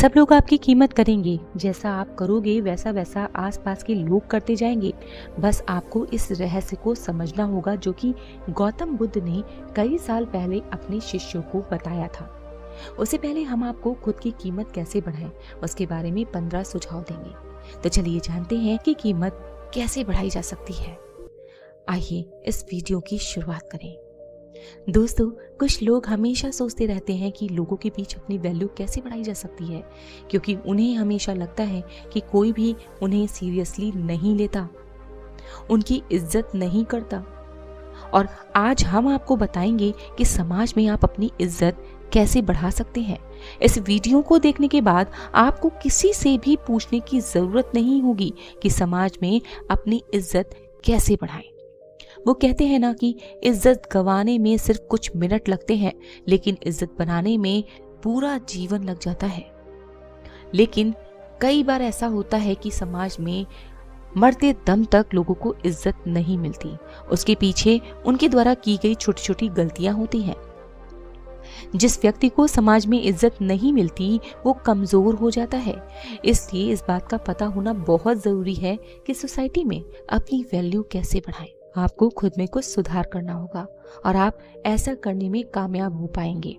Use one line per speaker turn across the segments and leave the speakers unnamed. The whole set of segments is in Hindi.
सब लोग आपकी कीमत करेंगे, जैसा आप करोगे वैसा वैसा आसपास के लोग करते जाएंगे। बस आपको इस रहस्य को समझना होगा जो कि गौतम बुद्ध ने कई साल पहले अपने शिष्यों को बताया था। उससे पहले हम आपको खुद की कीमत कैसे बढ़ाएं, उसके बारे में 15 सुझाव देंगे। तो चलिए जानते हैं कि कीमत कैसे बढ़ाई जा सकती है। आइए इस वीडियो की शुरुआत करें। दोस्तों, कुछ लोग हमेशा सोचते रहते हैं कि लोगों के बीच अपनी वैल्यू कैसे बढ़ाई जा सकती है, क्योंकि उन्हें हमेशा लगता है कि कोई भी उन्हें सीरियसली नहीं लेता, उनकी इज्जत नहीं करता। और आज हम आपको बताएंगे कि समाज में आप अपनी इज्जत कैसे बढ़ा सकते हैं। इस वीडियो को देखने के बाद आपको किसी से भी पूछने की जरूरत नहीं होगी कि समाज में अपनी इज्जत कैसे बढ़ाएं। वो कहते हैं ना कि इज्जत गंवाने में सिर्फ कुछ मिनट लगते हैं, लेकिन इज्जत बनाने में पूरा जीवन लग जाता है। लेकिन कई बार ऐसा होता है कि समाज में मरते दम तक लोगों को इज्जत नहीं मिलती। उसके पीछे उनके द्वारा की गई छोटी छोटी गलतियां होती हैं। जिस व्यक्ति को समाज में इज्जत नहीं मिलती वो कमजोर हो जाता है। इसलिए इस बात का पता होना बहुत जरूरी है कि सोसाइटी में अपनी वैल्यू कैसे बढ़ाएं। आपको खुद में कुछ सुधार करना होगा और आप ऐसा करने में कामयाब हो पाएंगे।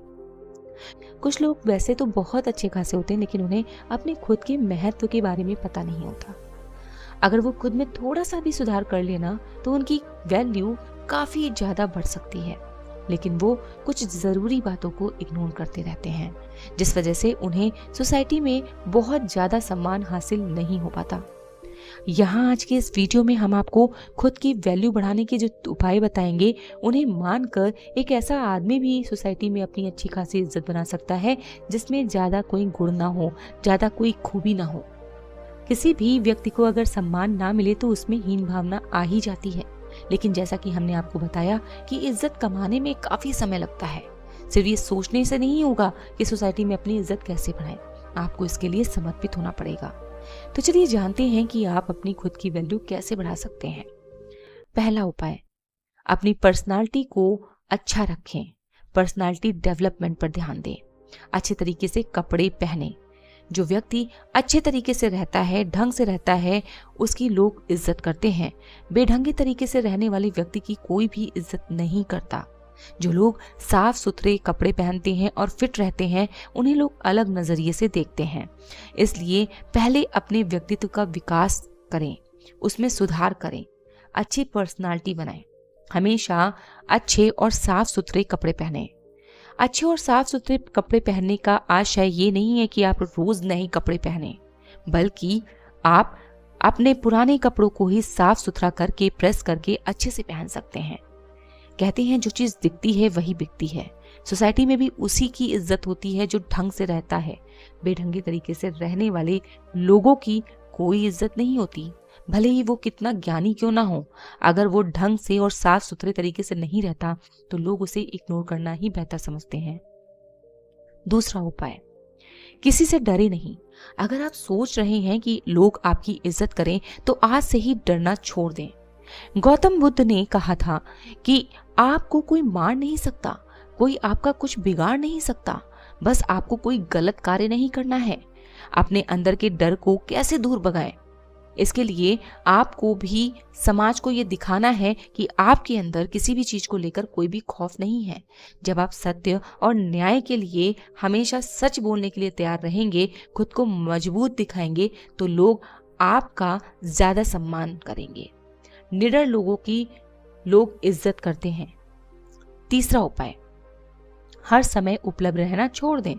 कुछ लोग वैसे तो बहुत अच्छे खासे होते हैं, लेकिन उन्हें अपने खुद के महत्व के बारे में पता नहीं होता। अगर वो खुद में थोड़ा सा भी सुधार कर लेना तो उनकी वैल्यू काफी ज्यादा बढ़ सकती है। लेकिन वो कुछ जरूरी बातों को इग्नोर करते रहते हैं, जिस वजह से उन्हें सोसाइटी में बहुत ज्यादा सम्मान हासिल नहीं हो पाता। यहाँ आज के इस वीडियो में हम आपको खुद की वैल्यू बढ़ाने के जो उपाय बताएंगे, उन्हें मानकर एक ऐसा आदमी भी सोसाइटी में अपनी अच्छी खासी इज्जत बना सकता है जिसमें ज्यादा कोई गुण ना हो, ज्यादा कोई खूबी ना हो। किसी भी व्यक्ति को अगर सम्मान ना मिले तो उसमें हीन भावना आ ही जाती है। लेकिन जैसा कि हमने आपको बताया कि इज्जत कमाने में काफी समय लगता है। सिर्फ ये सोचने से नहीं होगा कि सोसाइटी में अपनी इज्जत कैसे बढ़ाएं, आपको इसके लिए समर्पित होना पड़ेगा। तो चलिए जानते हैं कि आप अपनी खुद की वैल्यू कैसे बढ़ा सकते हैं। पहला उपाय, अपनी पर्सनालिटी को अच्छा रखें। पर्सनालिटी डेवलपमेंट पर ध्यान दें। अच्छे तरीके से कपड़े पहने। जो व्यक्ति अच्छे तरीके से रहता है, ढंग से रहता है, उसकी लोग इज्जत करते हैं। बेढंगे तरीके से रहने वाले व्यक्ति की कोई भी इज्जत नहीं करता। जो लोग साफ सुथरे कपड़े पहनते हैं और फिट रहते हैं, उन्हें लोग अलग नजरिए से देखते हैं। इसलिए पहले अपने व्यक्तित्व का विकास करें, उसमें सुधार करें, अच्छी पर्सनालिटी बनाएं। हमेशा अच्छे और साफ सुथरे कपड़े पहनें। अच्छे और साफ सुथरे कपड़े पहनने का आशय ये नहीं है कि आप रोज नए कपड़े पहने, बल्कि आप अपने पुराने कपड़ों को ही साफ सुथरा करके प्रेस करके अच्छे से पहन सकते हैं। कहते हैं जो चीज दिखती है वही बिकती है। सोसाइटी में भी उसी की इज्जत होती है जो ढंग से रहता है। बेढंगे तरीके से रहने वाले लोगों की कोई इज्जत नहीं होती, भले ही वो कितना ज्ञानी क्यों ना हो। अगर वो ढंग से और साफ सुथरे तरीके से नहीं रहता तो लोग उसे इग्नोर करना ही बेहतर समझते हैं। दूसरा उपाय, किसी से डरे नहीं। अगर आप सोच रहे हैं कि लोग आपकी इज्जत करें तो आज से ही डरना छोड़ दें। गौतम बुद्ध ने कहा था कि आपको कोई मार नहीं सकता, कोई आपका कुछ बिगाड़ नहीं सकता, बस आपको कोई गलत कार्य नहीं करना है। अपने अंदर के डर को कैसे दूर भगाएं? इसके लिए आपको भी समाज को ये दिखाना है कि आपके अंदर किसी भी चीज को लेकर कोई भी खौफ नहीं है। जब आप सत्य और न्याय के लिए हमेशा सच बोलने के लिए तैयार रहेंगे, खुद को मजबूत दिखाएंगे, तो लोग आपका ज्यादा सम्मान करेंगे। निडर लोगों की लोग इज्जत करते हैं। तीसरा उपाय, हर समय उपलब्ध रहना छोड़ दें।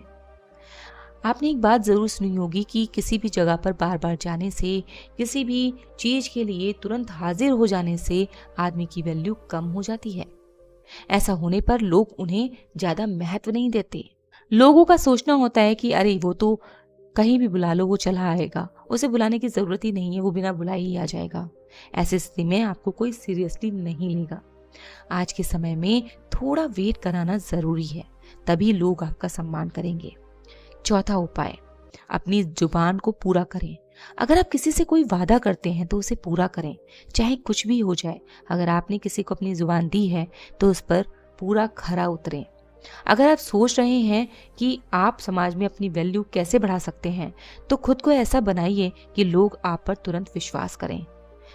आपने एक बात जरूर सुनी होगी कि किसी भी जगह पर बार बार जाने से, किसी भी चीज के लिए तुरंत हाजिर हो जाने से आदमी की वैल्यू कम हो जाती है। ऐसा होने पर लोग उन्हें ज्यादा महत्व नहीं देते। लोगों का सोचना होता है कि अरे वो तो कहीं भी बुला लो वो चला आएगा, उसे बुलाने की जरूरत ही नहीं है, वो बिना बुलाए ही आ जाएगा। ऐसी स्थिति में आपको कोई सीरियसली नहीं लेगा। आज के समय में थोड़ा वेट कराना जरूरी है, तभी लोग आपका सम्मान करेंगे। चौथा उपाय, अपनी जुबान को पूरा करें। अगर आप किसी से कोई वादा करते हैं तो उसे पूरा करें, चाहे कुछ भी हो जाए। अगर आपने किसी को अपनी जुबान दी है तो उस पर पूरा खरा उतरें। अगर आप सोच रहे हैं कि आप समाज में अपनी वैल्यू कैसे बढ़ा सकते हैं, तो खुद को ऐसा बनाइए कि लोग आप पर तुरंत विश्वास करें।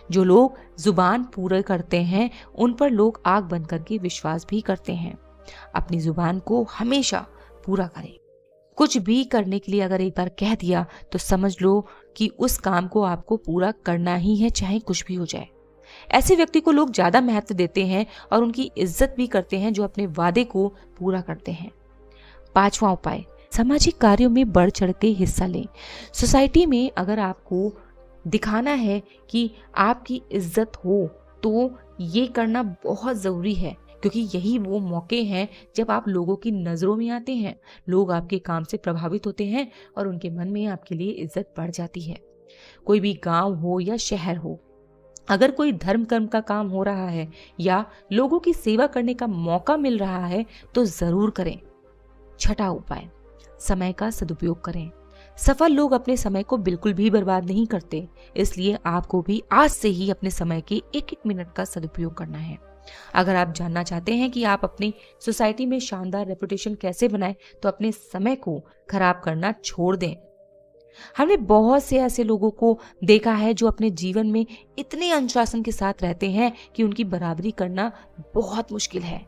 जो लोग जुबान पूरे करते हैं, उन पर लोग आग बंद करके विश्वास भी करते हैं। अपनी जुबान को हमेशा पूरा करें। कुछ भी करने के लिए अगर एक बार कह दिया तो समझ लो कि उस काम को आपको पूरा करना ही है, चाहे कुछ भी हो जाए। ऐसे व्यक्ति को लोग ज्यादा महत्व देते हैं और उनकी इज्जत भी करते हैं जो अपने वादे को पूरा करते हैं। 5वां उपाय, सामाजिक कार्यों में बढ़ चढ़ के हिस्सा लें। सोसाइटी में अगर आपको दिखाना है कि आपकी इज्जत हो, तो ये करना बहुत ज़रूरी है, क्योंकि यही वो मौके हैं जब आप लोगों की नज़रों में आते हैं, लोग आपके काम से प्रभावित होते हैं और उनके मन में आपके लिए इज्जत बढ़ जाती है। कोई भी गांव हो या शहर हो, अगर कोई धर्म कर्म का काम हो रहा है या लोगों की सेवा करने का मौका मिल रहा है तो ज़रूर करें। 6वां उपाय, समय का सदुपयोग करें। सफल लोग अपने समय को बिल्कुल भी बर्बाद नहीं करते, इसलिए आपको भी आज से ही अपने समय के एक एक मिनट का सदुपयोग करना है। अगर आप जानना चाहते हैं कि आप अपनी सोसाइटी में शानदार रेपुटेशन कैसे बनाएं, तो अपने समय को खराब करना छोड़ दें। हमने बहुत से ऐसे लोगों को देखा है जो अपने जीवन में इतने अनुशासन के साथ रहते हैं कि उनकी बराबरी करना बहुत मुश्किल है।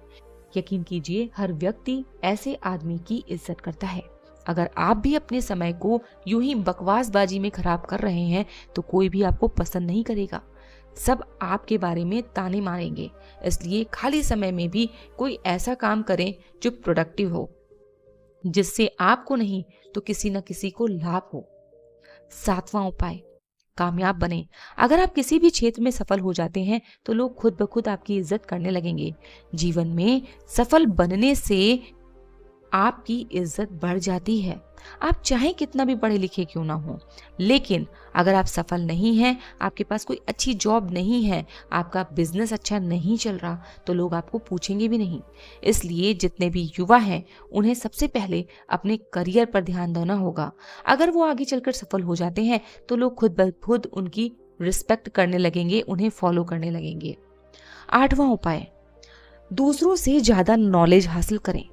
यकीन कीजिए, हर व्यक्ति ऐसे आदमी की इज्जत करता है। अगर आप भी अपने समय को यूं ही बकवासबाजी में खराब कर रहे हैं तो कोई भी आपको पसंद नहीं करेगा। सब आपके बारे में ताने मारेंगे। इसलिए खाली समय में भी कोई ऐसा काम करें जो प्रोडक्टिव हो, जिससे आपको नहीं तो किसी न किसी को लाभ हो। 7वां उपाय, कामयाब बने। अगर आप किसी भी क्षेत्र में सफल हो जाते हैं तो लोग खुद ब खुद आपकी इज्जत करने लगेंगे। जीवन में सफल बनने से आपकी इज्जत बढ़ जाती है। आप चाहे कितना भी पढ़े लिखे क्यों ना हो, लेकिन अगर आप सफल नहीं हैं, आपके पास कोई अच्छी जॉब नहीं है, आपका बिजनेस अच्छा नहीं चल रहा, तो लोग आपको पूछेंगे भी नहीं। इसलिए जितने भी युवा हैं, उन्हें सबसे पहले अपने करियर पर ध्यान देना होगा। अगर वो आगे चलकर सफल हो जाते हैं तो लोग खुद ब खुद उनकी रिस्पेक्ट करने लगेंगे, उन्हें फॉलो करने लगेंगे। 8वां उपाय, दूसरों से ज्यादा नॉलेज हासिल करें।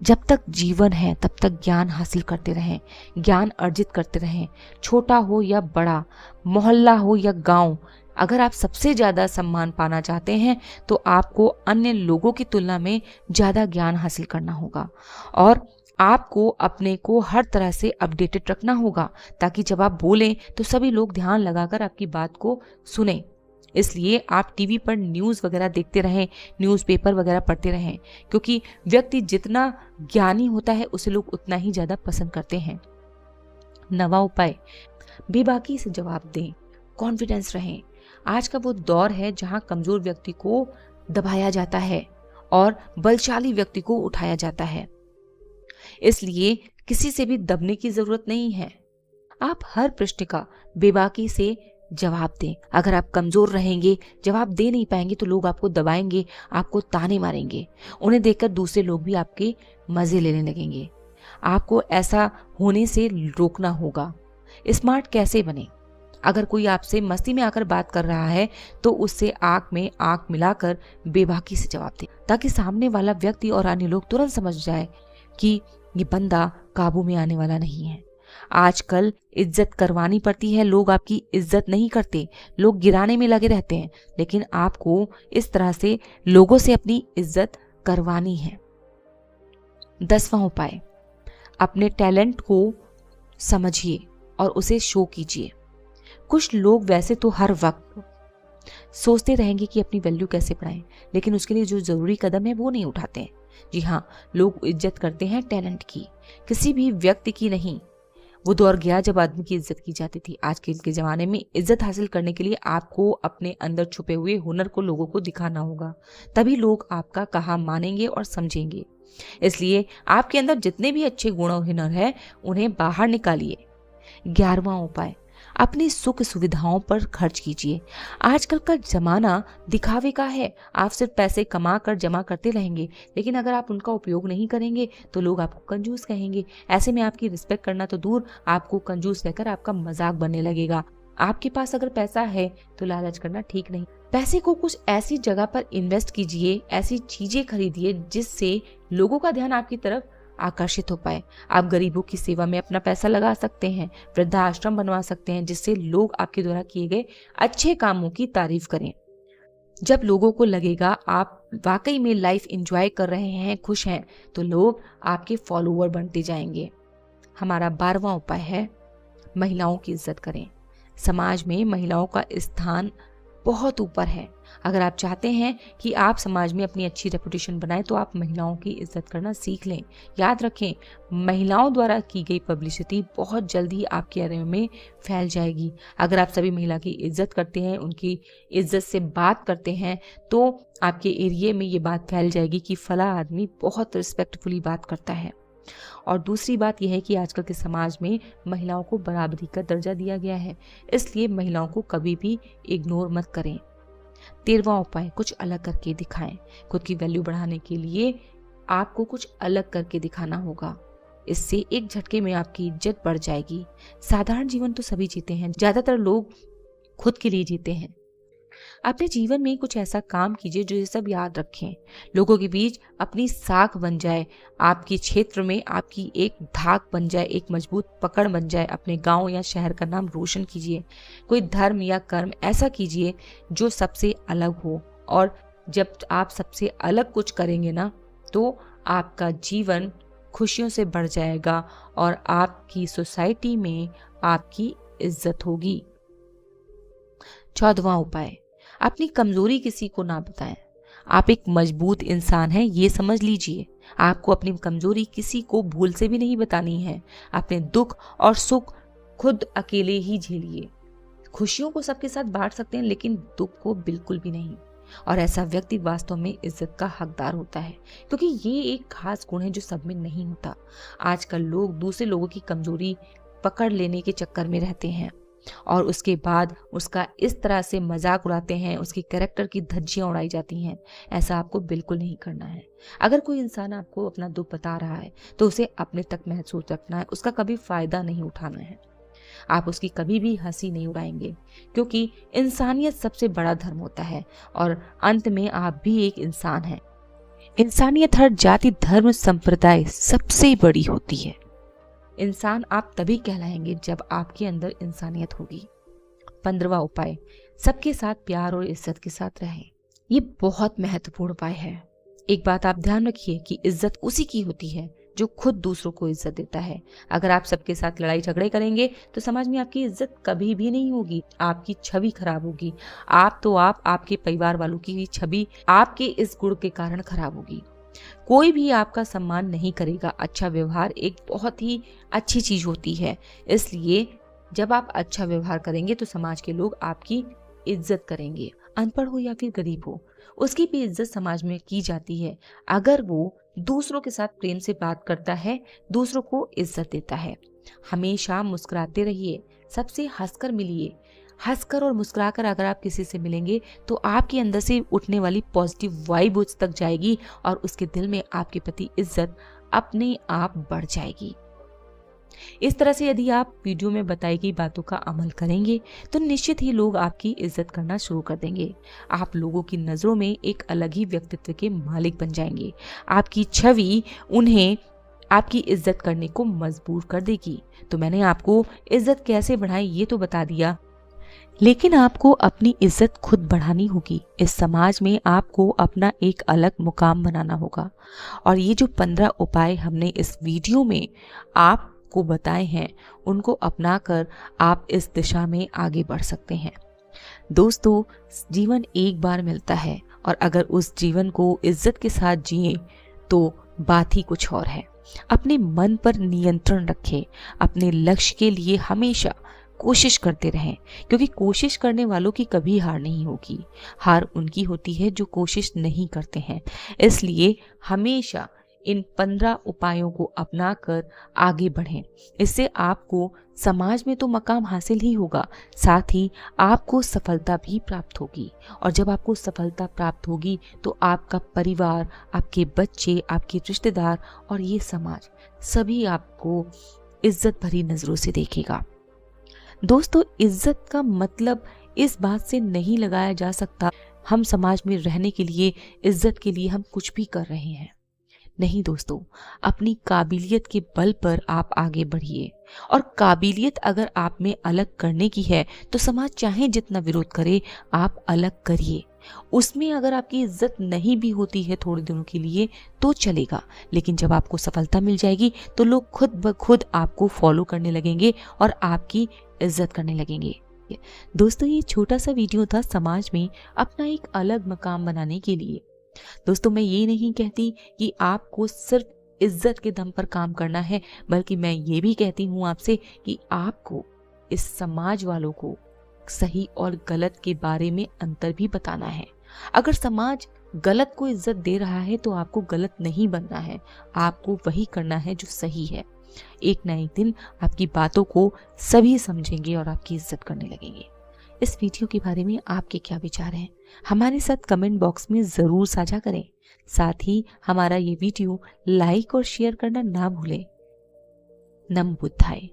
जब तक जीवन है तब तक ज्ञान हासिल करते रहें, ज्ञान अर्जित करते रहें। छोटा हो या बड़ा, मोहल्ला हो या गांव, अगर आप सबसे ज़्यादा सम्मान पाना चाहते हैं तो आपको अन्य लोगों की तुलना में ज़्यादा ज्ञान हासिल करना होगा और आपको अपने को हर तरह से अपडेटेड रखना होगा, ताकि जब आप बोलें तो सभी लोग ध्यान लगाकर आपकी बात को सुनें। इसलिए आप टीवी पर न्यूज़ वगैरह देखते रहें, न्यूज़पेपर वगैरह पढ़ते रहें, क्योंकि व्यक्ति जितना ज्ञानी होता है उसे लोग उतना ही ज़्यादा पसंद करते हैं। 9वां उपाय, बेबाकी से जवाब दें, कॉन्फिडेंस रहें। आज का वो दौर है जहां कमज़ोर व्यक्ति को दबाया जाता है और बलशाली व्यक्ति को उठाया जाता है। इसलिए किसी से भी दबने की ज़रूरत नहीं है। आप हर प्रश्न का बेबाकी से जवाब दें। अगर आप कमजोर रहेंगे, जवाब दे नहीं पाएंगे, तो लोग आपको दबाएंगे, आपको ताने मारेंगे। उन्हें देखकर दूसरे लोग भी आपके मजे लेने लगेंगे। आपको ऐसा होने से रोकना होगा। स्मार्ट कैसे बने? अगर कोई आपसे मस्ती में आकर बात कर रहा है तो उससे आंख में आंख मिलाकर बेबाकी से जवाब दें, ताकि सामने वाला व्यक्ति और अन्य लोग तुरंत समझ जाए कि ये बंदा काबू में आने वाला नहीं है। आजकल इज्जत करवानी पड़ती है, लोग आपकी इज्जत नहीं करते, लोग गिराने में लगे रहते हैं, लेकिन आपको इस तरह से लोगों से अपनी इज्जत करवानी है। 10वां उपाय, अपने टैलेंट को समझिए और उसे शो कीजिए। कुछ लोग वैसे तो हर वक्त सोचते रहेंगे कि अपनी वैल्यू कैसे बढ़ाएं, लेकिन उसके लिए जो जरूरी कदम है वो नहीं उठाते हैं। जी हाँ, लोग इज्जत करते हैं टैलेंट की, किसी भी व्यक्ति की नहीं। वो दौर गया जब आदमी की इज्जत की जाती थी। आज के ज़माने में इज्जत हासिल करने के लिए आपको अपने अंदर छुपे हुए हुनर को लोगों को दिखाना होगा, तभी लोग आपका कहा मानेंगे और समझेंगे। इसलिए आपके अंदर जितने भी अच्छे गुण और हुनर है उन्हें बाहर निकालिए। 11वां उपाय, अपनी सुख सुविधाओं पर खर्च कीजिए। आजकल का जमाना दिखावे का है। आप सिर्फ पैसे कमा कर जमा करते रहेंगे, लेकिन अगर आप उनका उपयोग नहीं करेंगे तो लोग आपको कंजूस कहेंगे। ऐसे में आपकी रिस्पेक्ट करना तो दूर, आपको कंजूस कहकर आपका मजाक बनने लगेगा। आपके पास अगर पैसा है तो लालच करना ठीक नहीं। पैसे को कुछ ऐसी जगह पर इन्वेस्ट कीजिए, ऐसी चीजें खरीदिए जिससे लोगों का ध्यान आपकी तरफ आकर्षित हो पाए। आप गरीबों की सेवा में अपना पैसा लगा सकते हैं, वृद्धाश्रम बनवा सकते हैं जिससे लोग आपके द्वारा किए गए अच्छे कामों की तारीफ करें। जब लोगों को लगेगा आप वाकई में लाइफ एंजॉय कर रहे हैं, खुश हैं, तो लोग आपके फॉलोअर बनते जाएंगे। हमारा 12वां उपाय है, महिलाओं की इज्जत करें। समाज में महिलाओं का स्थान बहुत ऊपर है। अगर आप चाहते हैं कि आप समाज में अपनी अच्छी रेपुटेशन बनाएं तो आप महिलाओं की इज्जत करना सीख लें। याद रखें, महिलाओं द्वारा की गई पब्लिसिटी बहुत जल्दी आपके एरिया में फैल जाएगी। अगर आप सभी महिला की इज्जत करते हैं, उनकी इज्जत से बात करते हैं, तो आपके एरिया में ये बात फैल जाएगी कि फला आदमी बहुत रिस्पेक्टफुली बात करता है। और दूसरी बात यह है कि आजकल के समाज में महिलाओं को बराबरी का दर्जा दिया गया है, इसलिए महिलाओं को कभी भी इग्नोर मत करें। 13वां उपाय, कुछ अलग करके दिखाएं। खुद की वैल्यू बढ़ाने के लिए आपको कुछ अलग करके दिखाना होगा। इससे एक झटके में आपकी इज्जत बढ़ जाएगी। साधारण जीवन तो सभी जीते हैं, ज्यादातर लोग खुद के लिए जीते हैं। अपने जीवन में कुछ ऐसा काम कीजिए जो ये सब याद रखें, लोगों के बीच अपनी साख बन जाए, आपके क्षेत्र में आपकी एक धाक बन जाए, एक मजबूत पकड़ बन जाए। अपने गांव या शहर का नाम रोशन कीजिए। कोई धर्म या कर्म ऐसा कीजिए जो सबसे अलग हो, और जब आप सबसे अलग कुछ करेंगे ना, तो आपका जीवन खुशियों से बढ़ जाएगा और आपकी सोसाइटी में आपकी इज्जत होगी। 14वां उपाय, अपनी कमजोरी किसी को ना बताएं। आप एक मजबूत इंसान हैं, ये समझ लीजिए। आपको अपनी कमजोरी किसी को भूल से भी नहीं बतानी है। अपने दुख और सुख खुद अकेले ही झेलिए। खुशियों को सबके साथ बांट सकते हैं, लेकिन दुख को बिल्कुल भी नहीं। और ऐसा व्यक्ति वास्तव में इज्जत का हकदार होता है, क्योंकि ये एक खास गुण है जो सब में नहीं होता। आजकल लोग दूसरे लोगों की कमजोरी पकड़ लेने के चक्कर में रहते हैं और उसके बाद उसका इस तरह से मजाक उड़ाते हैं, उसके कैरेक्टर की धज्जियां उड़ाई जाती हैं। ऐसा आपको बिल्कुल नहीं करना है। अगर कोई इंसान आपको अपना दुख बता रहा है तो उसे अपने तक महसूस रखना है, उसका कभी फायदा नहीं उठाना है। आप उसकी कभी भी हंसी नहीं उड़ाएंगे, क्योंकि इंसानियत सबसे बड़ा धर्म होता है और अंत में आप भी एक इंसान हैं। इंसानियत हर जाति, धर्म, संप्रदाय सबसे बड़ी होती है। इंसान आप तभी कहलाएंगे जब आपके अंदर इंसानियत होगी। 15वां उपाय, सबके साथ प्यार और इज्जत के साथ रहें। ये बहुत महत्वपूर्ण उपाय है। एक बात आप ध्यान रखिए कि इज्जत उसी की होती है जो खुद दूसरों को इज्जत देता है। अगर आप सबके साथ लड़ाई झगड़े करेंगे तो समाज में आपकी इज्जत कभी भी नहीं होगी, आपकी छवि खराब होगी। आपके परिवार वालों की छवि आपके इस गुण के कारण खराब होगी। कोई भी आपका सम्मान नहीं करेगा। अच्छा व्यवहार एक बहुत ही अच्छी चीज होती है, इसलिए जब आप अच्छा व्यवहार करेंगे तो समाज के लोग आपकी इज्जत करेंगे। अनपढ़ हो या फिर गरीब हो, उसकी भी इज्जत समाज में की जाती है अगर वो दूसरों के साथ प्रेम से बात करता है, दूसरों को इज्जत देता है। हमेशा मुस्कुराते रहिए, सबसे हंसकर मिलिए। हंसकर और मुस्कुराकर अगर आप किसी से मिलेंगे तो आपके अंदर से उठने वाली पॉजिटिव वाइब उस तक जाएगी और उसके दिल में आपके प्रति इज्जत अपने आप बढ़ जाएगी। इस तरह से यदि आप वीडियो में बताई गई बातों का अमल करेंगे तो निश्चित ही लोग आपकी इज्जत करना शुरू कर देंगे। आप लोगों की नजरों में एक अलग ही व्यक्तित्व के मालिक बन जाएंगे। आपकी छवि उन्हें आपकी इज्जत करने को मजबूर कर देगी। तो मैंने आपको इज्जत कैसे बढ़ाएं ये तो बता दिया, लेकिन आपको अपनी इज्जत खुद बढ़ानी होगी। इस समाज में आपको अपना एक अलग मुकाम बनाना होगा। और ये जो 15 उपाय हमने इस वीडियो में आपको बताए हैं, उनको अपनाकर आप इस दिशा में आगे बढ़ सकते हैं। दोस्तों, जीवन एक बार मिलता है और अगर उस जीवन को इज्जत के साथ जिए तो बात ही कुछ और है। अपने मन पर नियंत्रण रखें। अपने लक्ष्य के लिए हमेशा कोशिश करते रहें, क्योंकि कोशिश करने वालों की कभी हार नहीं होगी। हार उनकी होती है जो कोशिश नहीं करते हैं। इसलिए हमेशा इन 15 उपायों को अपनाकर आगे बढ़ें। इससे आपको समाज में तो मकाम हासिल ही होगा, साथ ही आपको सफलता भी प्राप्त होगी। और जब आपको सफलता प्राप्त होगी तो आपका परिवार, आपके बच्चे, आपके रिश्तेदार और ये समाज सभी आपको इज्जत भरी नजरों से देखेगा। दोस्तों, इज्जत का मतलब इस बात से नहीं लगाया जा सकता हम समाज में रहने के लिए, इज्जत के लिए हम कुछ भी कर रहे हैं। नहीं दोस्तों, अपनी काबिलियत के बल पर आप आगे बढ़िए, और काबिलियत अगर आप में अलग करने की है तो समाज चाहे जितना विरोध करे, आप अलग करिए। उसमें अगर आपकी इज्जत नहीं भी होती है थोड़े दिनों के लिए तो चलेगा, लेकिन जब आपको सफलता मिल जाएगी तो लोग खुद ब खुद आपको फॉलो करने लगेंगे और आपकी इज्जत करने लगेंगे। दोस्तों, ये छोटा सा वीडियो था समाज में अपना एक अलग मकाम बनाने के लिए। दोस्तों, मैं ये नहीं कहती कि आपको सिर्फ इज्जत के दम पर काम करना है, बल्कि मैं ये भी कहती हूँ आपसे कि आपको इस समाज वालों को सही और गलत के बारे में अंतर भी बताना है। अगर समाज गलत को इज्जत दे रहा है तो आपको गलत नहीं बनना है, आपको वही करना है जो सही है। एक ना एक दिन आपकी बातों को सभी समझेंगे और आपकी इज्जत करने लगेंगे। इस वीडियो के बारे में आपके क्या विचार हैं, हमारे साथ कमेंट बॉक्स में ज़रूर साझा करें। साथ ही हमारा ये वीडियो लाइक और शेयर करना ना भूलें। नमो बुद्धाय।